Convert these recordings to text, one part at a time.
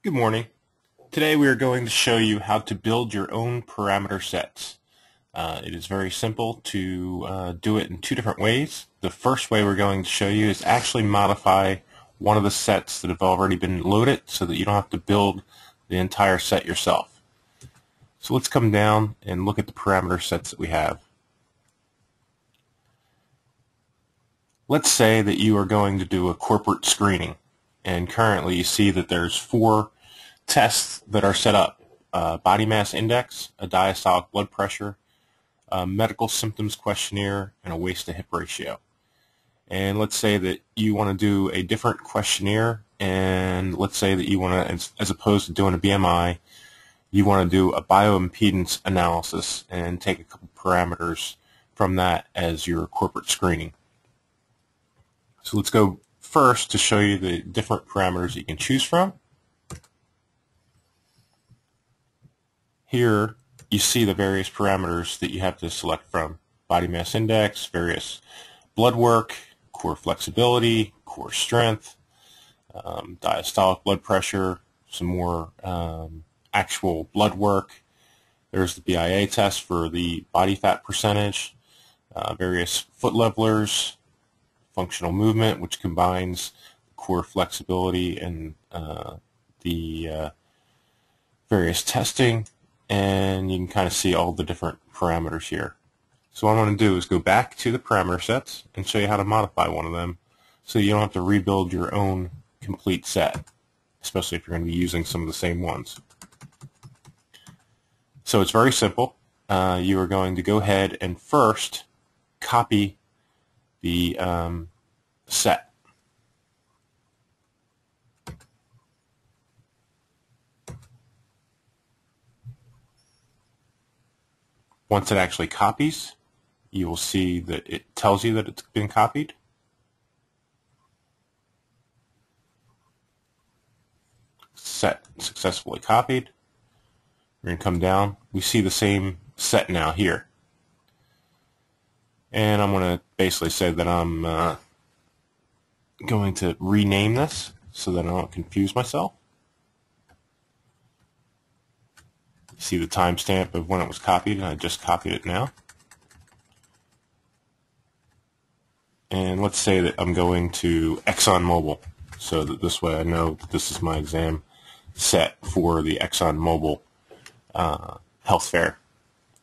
Good morning. Today we are going to show you how to build your own parameter sets. It is very simple to do it in two different ways. The first way we're going to show you is actually modify one of the sets that have already been loaded so that you don't have to build the entire set yourself. So let's come down and look at the parameter sets that we have. Let's say that you are going to do a corporate screening, and currently you see that there's 4 tests that are set up: body mass index, a diastolic blood pressure, a medical symptoms questionnaire, and a waist to hip ratio. And let's say that you want to do a different questionnaire, and let's say that you want to, as opposed to doing a BMI, you want to do a bioimpedance analysis and take a couple parameters from that as your corporate screening. So let's go first to show you the different parameters you can choose from. Here you see the various parameters that you have to select from: body mass index, various blood work, core flexibility, core strength, diastolic blood pressure, some more actual blood work. There's the BIA test for the body fat percentage, various foot levelers, functional movement, which combines core flexibility and the various testing, and you can kind of see all the different parameters here. So what I'm going to do is go back to the parameter sets and show you how to modify one of them so you don't have to rebuild your own complete set, especially if you're going to be using some of the same ones. So it's very simple. You are going to go ahead and first copy the set. Once it actually copies, you will see that it tells you that it's been copied. Set successfully copied. We're going to come down. We see the same set now here. And I'm going to basically say that I'm going to rename this so that I don't confuse myself. See the timestamp of when it was copied, and I just copied it now. And let's say that I'm going to ExxonMobil, so that this way I know that this is my exam set for the ExxonMobil health fair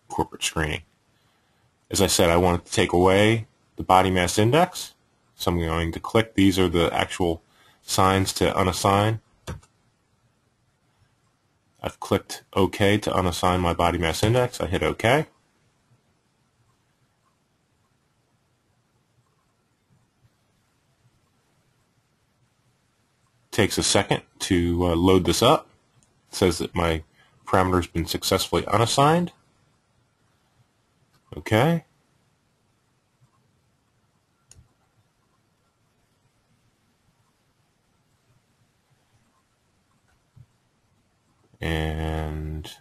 corporate screening. As I said, I wanted to take away the body mass index, so I'm going to click. These are the actual signs to unassign. I've clicked OK to unassign my body mass index. I hit OK. Takes a second to load this up. It says that my parameter has been successfully unassigned. OK. And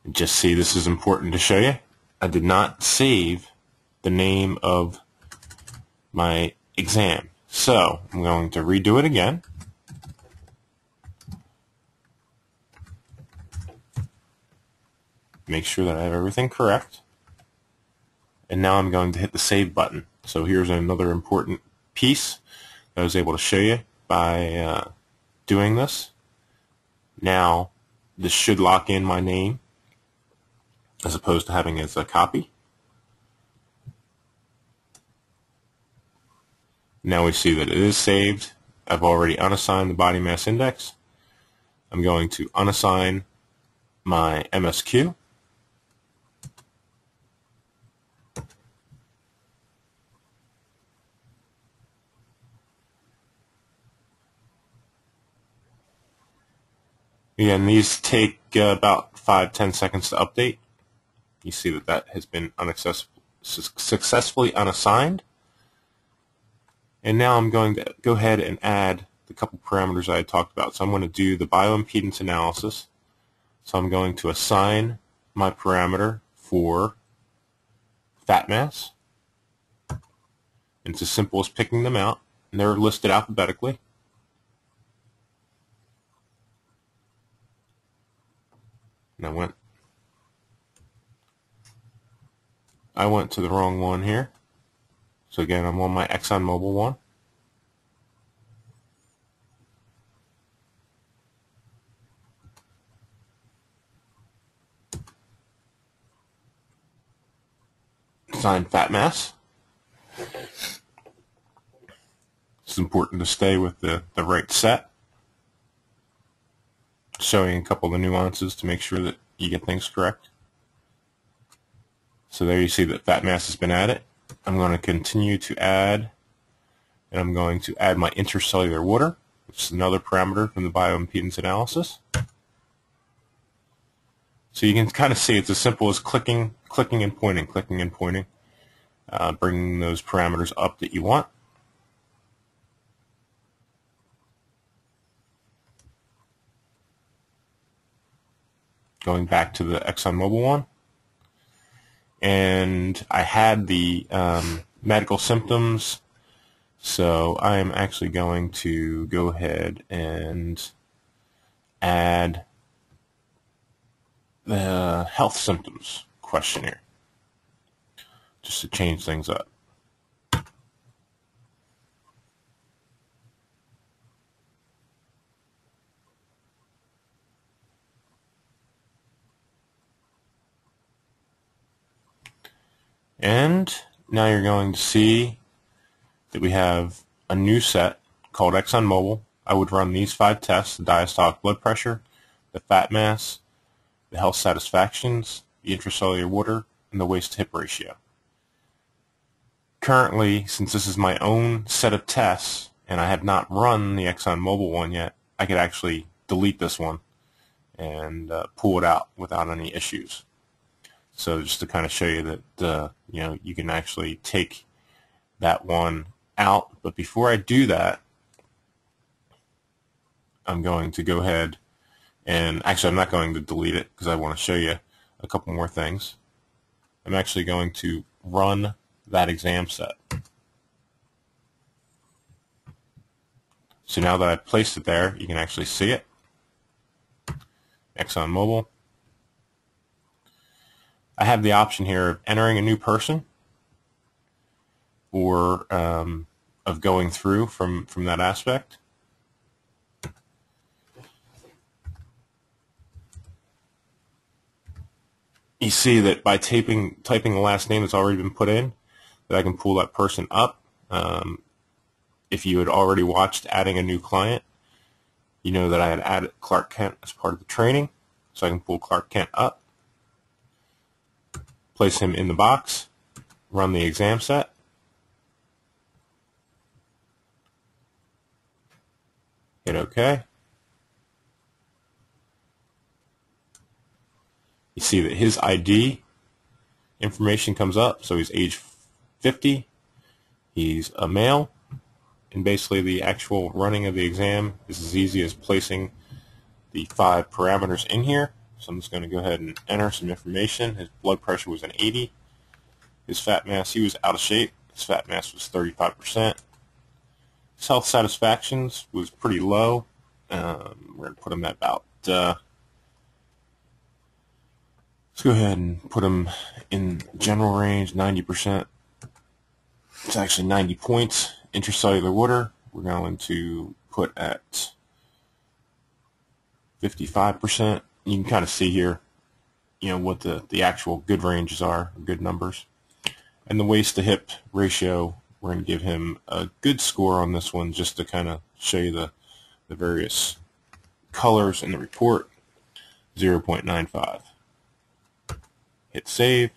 just see, this is important to show you. I did not save the name of my exam. So I'm going to redo it again. Make sure that I have everything correct. And now I'm going to hit the save button. So here's another important piece that I was able to show you by doing this. Now this should lock in my name as opposed to having it as a copy. Now we see that it is saved. I've already unassigned the body mass index. I'm going to unassign my MSQ. Again, these take about 5-10 seconds to update. You see that that has been successfully unassigned. And now I'm going to go ahead and add the couple parameters I had talked about. So I'm going to do the bioimpedance analysis. So I'm going to assign my parameter for fat mass. And it's as simple as picking them out, and they're listed alphabetically. and I went to the wrong one here. So again, I'm on my ExxonMobil one. Assign fat mass. It's important to stay with the right set. Showing a couple of the nuances to make sure that you get things correct. So there you see that fat mass has been added. I'm going to continue to add, and I'm going to add my intracellular water, which is another parameter from the bioimpedance analysis. So you can kind of see it's as simple as clicking and pointing, bringing those parameters up that you want. Going back to the ExxonMobil one. And I had the medical symptoms, so I am actually going to go ahead and add the health symptoms questionnaire just to change things up. And now you're going to see that we have a new set called ExxonMobil. I would run these 5 tests: the diastolic blood pressure, the fat mass, the health satisfactions, the intracellular water, and the waist-to-hip ratio. Currently, since this is my own set of tests, and I have not run the ExxonMobil one yet, I could actually delete this one and pull it out without any issues. So just to kind of show you that you can actually take that one out. But before I do that, I'm going to go ahead and actually I'm not going to delete it because I want to show you a couple more things. I'm actually going to run that exam set. So now that I've placed it there, you can actually see it. ExxonMobil. I have the option here of entering a new person or of going through from that aspect. You see that by typing the last name that's already been put in, that I can pull that person up. If you had already watched adding a new client, you know that I had added Clark Kent as part of the training, so I can pull Clark Kent up, place him in the box, run the exam set. Hit OK. You see that his ID information comes up, so he's age 50, he's a male, and basically the actual running of the exam is as easy as placing the 5 parameters in here. So I'm just going to go ahead and enter some information. His blood pressure was an 80. His fat mass, he was out of shape. His fat mass was 35%. His health satisfactions was pretty low. We're going to put him at about, let's go ahead and put him in general range, 90%. It's actually 90 points. Intracellular water, we're going to put at 55%. You can kind of see here, what the actual good ranges are, good numbers. And the waist to hip ratio, we're going to give him a good score on this one just to kind of show you the various colors in the report, 0.95. Hit save.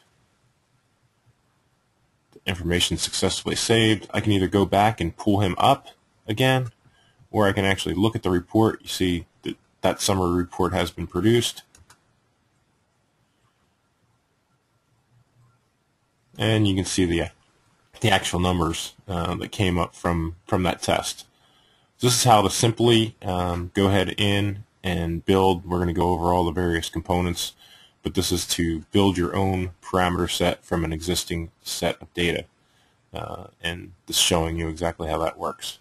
The information successfully saved. I can either go back and pull him up again, or I can actually look at the report. You see that summary report has been produced. And you can see the actual numbers that came up from that test. This is how to simply go ahead in and build. We're going to go over all the various components, but this is to build your own parameter set from an existing set of data, and this is showing you exactly how that works.